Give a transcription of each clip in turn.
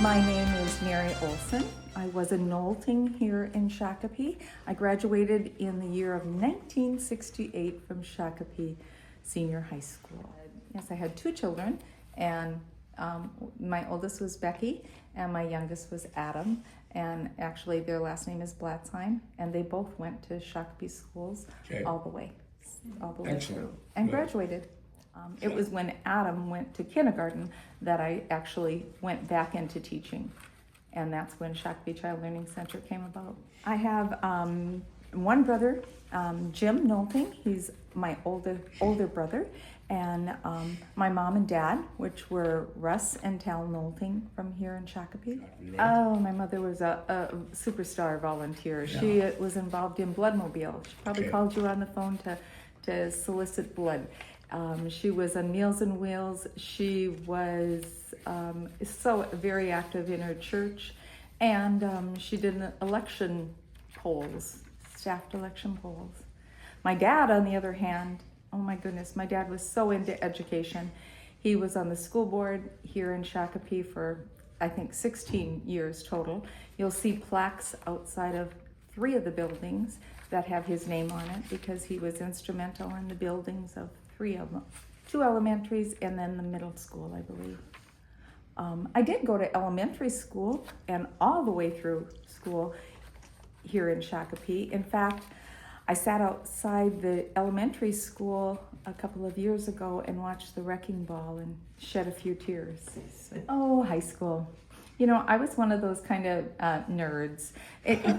My name is Mary Olson. I was a Knowlting here in Shakopee. I graduated in the year of 1968 from Shakopee Senior High School. Yes, I had two children, and my oldest was Becky, and my youngest was Adam. And actually, their last name is Blatzheim, and they both went to Shakopee schools all the way through, and graduated. It was when Adam went to kindergarten that I actually went back into teaching, and that's when Shakopee Child Learning Center came about. I have one brother, Jim Knowlting. He's my older brother, and my mom and dad, which were Russ and Tal Knowlting from here in Shakopee. Oh, my mother was a superstar volunteer. Yeah. She was involved in Bloodmobile. She probably called you on the phone to solicit blood. She was on Meals and Wheels. She was so very active in her church, and she did election polls, staffed election polls. My dad, on the other hand, oh my goodness, my dad was so into education. He was on the school board here in Shakopee for, I think, 16 years total. You'll see plaques outside of 3 of the buildings that have his name on it because he was instrumental in the buildings of 3 of them, 2 elementaries and then the middle school, I believe. I did go to elementary school and all the way through school here in Shakopee. In fact, I sat outside the elementary school a couple of years ago and watched the wrecking ball and shed a few tears. Oh, high school. You know, I was one of those kind of nerds.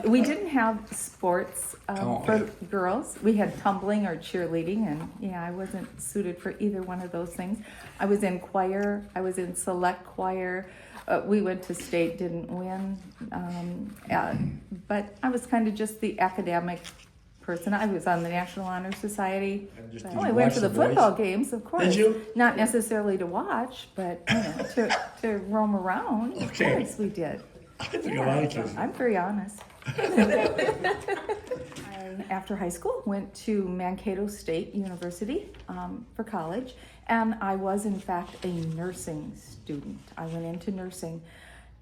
We didn't have sports for girls. We had tumbling or cheerleading, and yeah, I wasn't suited for either one of those things. I was in choir. I was in select choir. We went to state, didn't win. But I was kind of just the academic person. I was on the National Honor Society. I went to the football games, of course. Did you? Not necessarily to watch, but you know, to roam around. Of course we did. I think I like it. I'm very honest. After high school, went to Mankato State University for college, and I was in fact a nursing student. I went into nursing,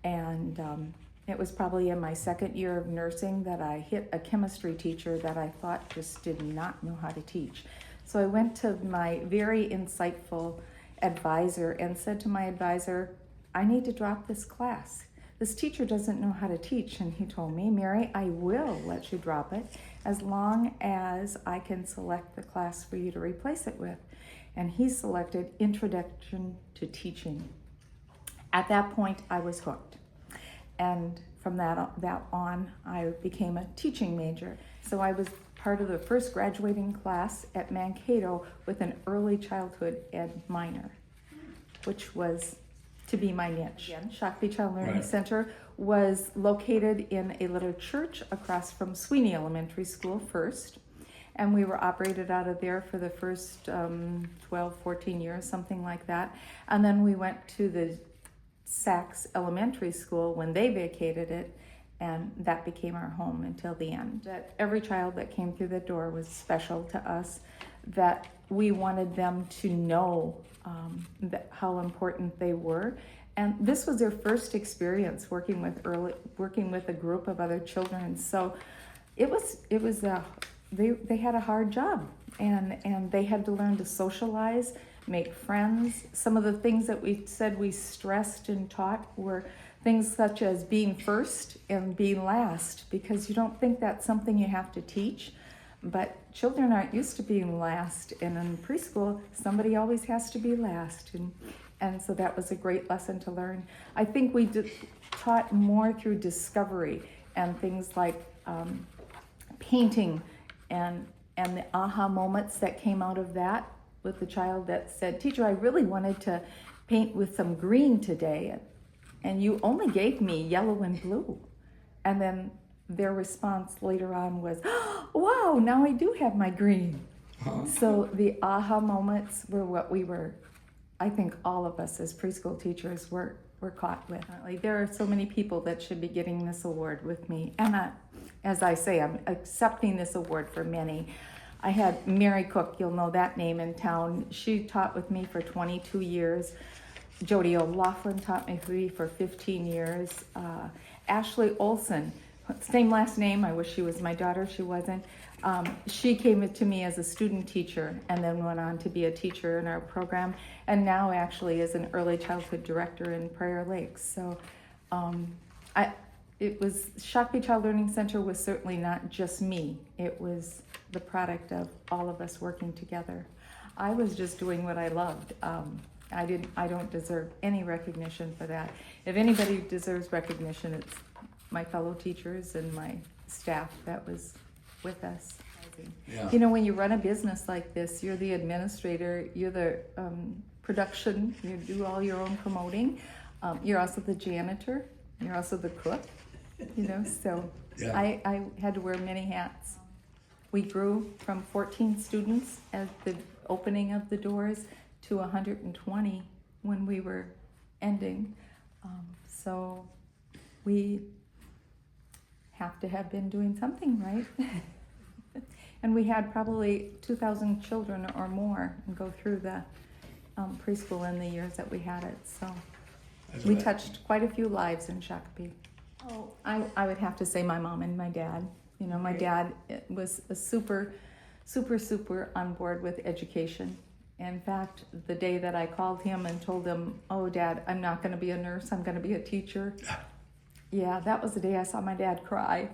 and it was probably in my second year of nursing that I hit a chemistry teacher that I thought just did not know how to teach. So I went to my very insightful advisor and said to my advisor, I need to drop this class. This teacher doesn't know how to teach. And he told me, Mary, I will let you drop it as long as I can select the class for you to replace it with. And he selected Introduction to Teaching. At that point, I was hooked. And from that on, I became a teaching major. So I was part of the first graduating class at Mankato with an early childhood ed minor, which was to be my niche. Shakopee Child Learning Center was located in a little church across from Sweeney Elementary School first. And we were operated out of there for the first 12, 14 years, something like that. And then we went to the Sachs Elementary School when they vacated it, and that became our home until the end. That every child that came through the door was special to us, that we wanted them to know how important they were. And this was their first experience working with a group of other children. So they had a hard job, and they had to learn to socialize, make friends. Some of the things that we said we stressed and taught were things such as being first and being last, because you don't think that's something you have to teach, but children aren't used to being last, and in preschool, somebody always has to be last, and so that was a great lesson to learn. I think we taught more through discovery and things like painting and the aha moments that came out of that, with the child that said, teacher, I really wanted to paint with some green today, and you only gave me yellow and blue. And then their response later on was, oh, wow, now I do have my green. So the aha moments were what we were, I think all of us as preschool teachers were caught with. There are so many people that should be getting this award with me. And as I say, I'm accepting this award for many. I had Mary Cook, you'll know that name in town. She taught with me for 22 years. Jody O'Loughlin taught me for 15 years. Ashley Olson, same last name. I wish she was my daughter. She wasn't. She came to me as a student teacher and then went on to be a teacher in our program, and now actually is an early childhood director in Prior Lakes. So it was Shakopee Child Learning Center was certainly not just me. It was the product of all of us working together. I was just doing what I loved. I don't deserve any recognition for that. If anybody deserves recognition, it's my fellow teachers and my staff that was with us. Yeah. You know, when you run a business like this, you're the administrator, you're the production, you do all your own promoting. You're also the janitor, you're also the cook, you know, so Yeah. I had to wear many hats. We grew from 14 students at the opening of the doors to 120 when we were ending. So we have to have been doing something right. And we had probably 2,000 children or more go through the preschool in the years that we had it. So That's we right. touched quite a few lives in Shakopee. Oh, I would have to say my mom and my dad. You know, my dad was a super on board with education. In fact, the day that I called him and told him, "Oh, Dad, I'm not going to be a nurse, I'm going to be a teacher." Yeah, that was the day I saw my dad cry.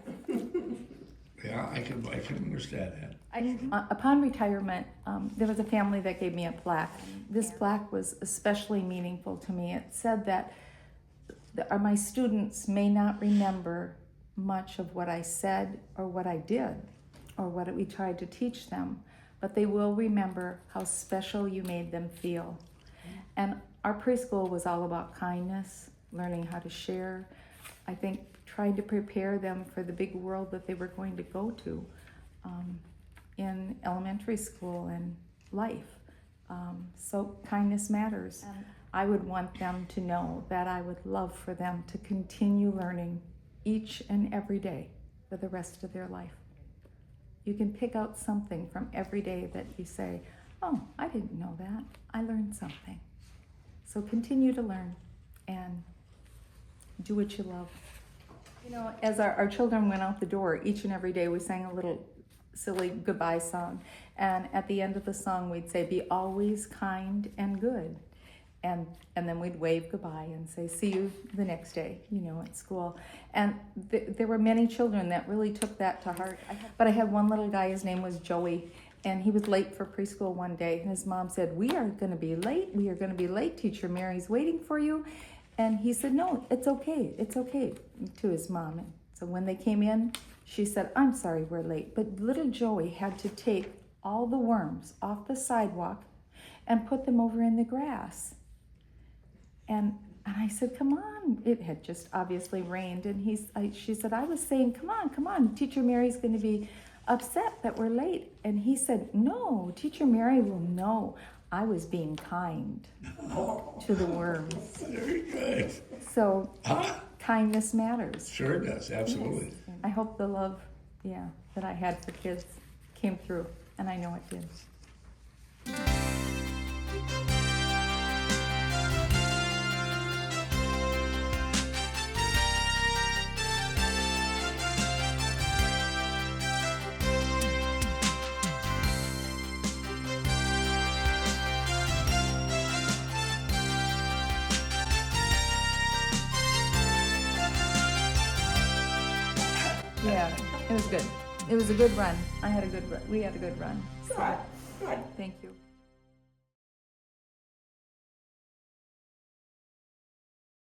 Yeah, I can understand that. Upon retirement, there was a family that gave me a plaque. This plaque was especially meaningful to me. It said that my students may not remember much of what I said or what I did or what we tried to teach them, but they will remember how special you made them feel. And our preschool was all about kindness, learning how to share. I think trying to prepare them for the big world that they were going to go to in elementary school and life. So kindness matters. I would want them to know that I would love for them to continue learning each and every day for the rest of their life. You can pick out something from every day that you say, "Oh, I didn't know that. I learned something." So continue to learn and do what you love. You know, as our children went out the door, each and every day we sang a little silly goodbye song. And at the end of the song, we'd say, "Be always kind and good." And then we'd wave goodbye and say, "See you the next day," you know, at school. And there were many children that really took that to heart. But I had one little guy, his name was Joey, and he was late for preschool one day. And his mom said, "We are going to be late. We are going to be late. Teacher Mary's waiting for you." And he said, "No, it's okay. It's okay," to his mom. And so when they came in, she said, "I'm sorry we're late." But little Joey had to take all the worms off the sidewalk and put them over in the grass. And I said, "Come on." It had just obviously rained. And she said, "I was saying, come on. Teacher Mary's going to be upset that we're late." And he said, "No, Teacher Mary will know I was being kind to the worms." Very good. So kindness matters. Sure does, absolutely. I hope the love, that I had for kids came through, and I know it did. Yeah, it was good. It was a good run. We had a good run. So, Good. thank you.